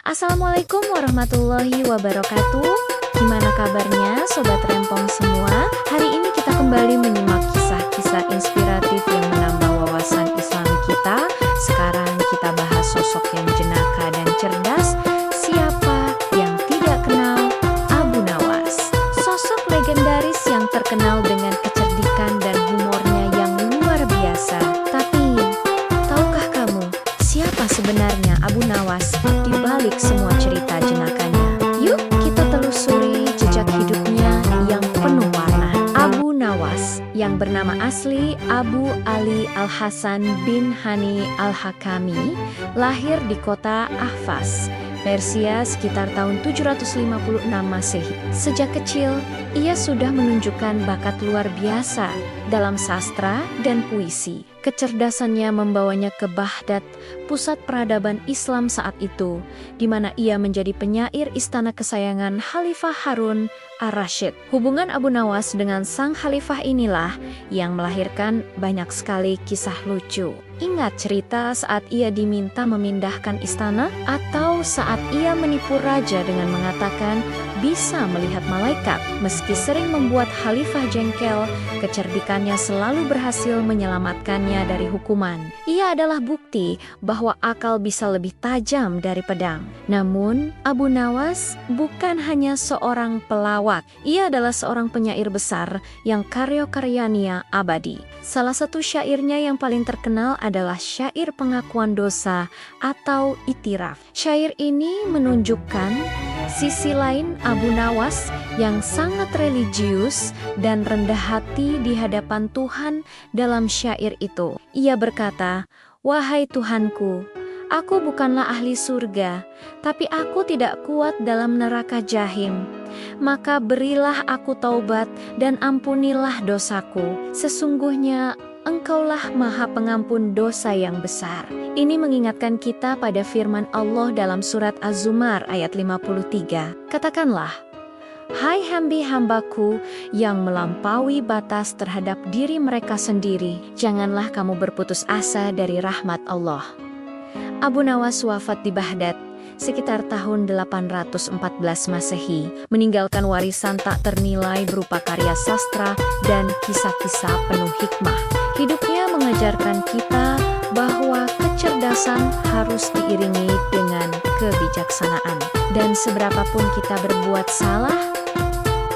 Assalamualaikum warahmatullahi wabarakatuh. Gimana kabarnya Sobat Rempong semua? Hari ini kita kembali menyimak kisah-kisah inspiratif yang menambah wawasan Islami kita. Sekarang kita bahas sosok yang jenaka dan cerdas. Siapa yang tidak kenal Abu Nawas? Sosok legendaris yang terkenal dengan kecerdikan dan humornya yang luar biasa. Tapi, tahukah kamu siapa sebenarnya Abu Nawas di balik semua cerita jenakanya? Yuk kita telusuri jejak hidupnya yang penuh warna. Abu Nawas yang bernama asli Abu Ali Al-Hasan bin Hani Al-Hakami lahir di kota Ahvaz, Persia sekitar tahun 756 Masehi. Sejak kecil, ia sudah menunjukkan bakat luar biasa dalam sastra dan puisi. Kecerdasannya membawanya ke Baghdad, pusat peradaban Islam saat itu, di mana ia menjadi penyair istana kesayangan Khalifah Harun ar-Rasyid. Hubungan Abu Nawas dengan sang khalifah inilah yang melahirkan banyak sekali kisah lucu. Ingat cerita saat ia diminta memindahkan istana, atau saat ia menipu raja dengan mengatakan bisa melihat malaikat. Meski sering membuat khalifah jengkel, kecerdikannya selalu berhasil menyelamatkannya dari hukuman. Ia adalah bukti bahwa akal bisa lebih tajam dari pedang. Namun, Abu Nawas bukan hanya seorang pelawak. Ia adalah seorang penyair besar yang karya-karyanya abadi. Salah satu syairnya yang paling terkenal adalah syair pengakuan dosa atau itiraf. Syair ini menunjukkan sisi lain Abu Nawas yang sangat religius dan rendah hati di hadapan Tuhan dalam syair itu. Ia berkata, "Wahai Tuhanku, aku bukanlah ahli surga, tapi aku tidak kuat dalam neraka jahim. Maka berilah aku taubat dan ampunilah dosaku. Sesungguhnya Engkaulah Maha Pengampun dosa yang besar." Ini mengingatkan kita pada firman Allah dalam surat Az-Zumar ayat 53. Katakanlah, "Hai hambaku yang melampaui batas terhadap diri mereka sendiri, janganlah kamu berputus asa dari rahmat Allah." Abu Nawas wafat di Baghdad sekitar tahun 814 Masehi, meninggalkan warisan tak ternilai berupa karya sastra dan kisah-kisah penuh hikmah. Hidupnya mengajarkan kita bahwa kecerdasan harus diiringi dengan kebijaksanaan. Dan seberapapun kita berbuat salah,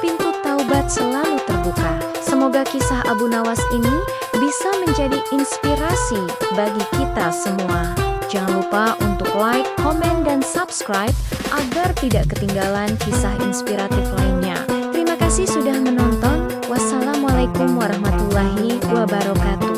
pintu taubat selalu terbuka. Semoga kisah Abu Nawas ini bisa menjadi inspirasi bagi kita semua. Jangan lupa untuk like, komen, dan subscribe agar tidak ketinggalan kisah inspiratif lainnya. Terima kasih sudah menonton. Wassalamualaikum warahmatullahi wabarakatuh.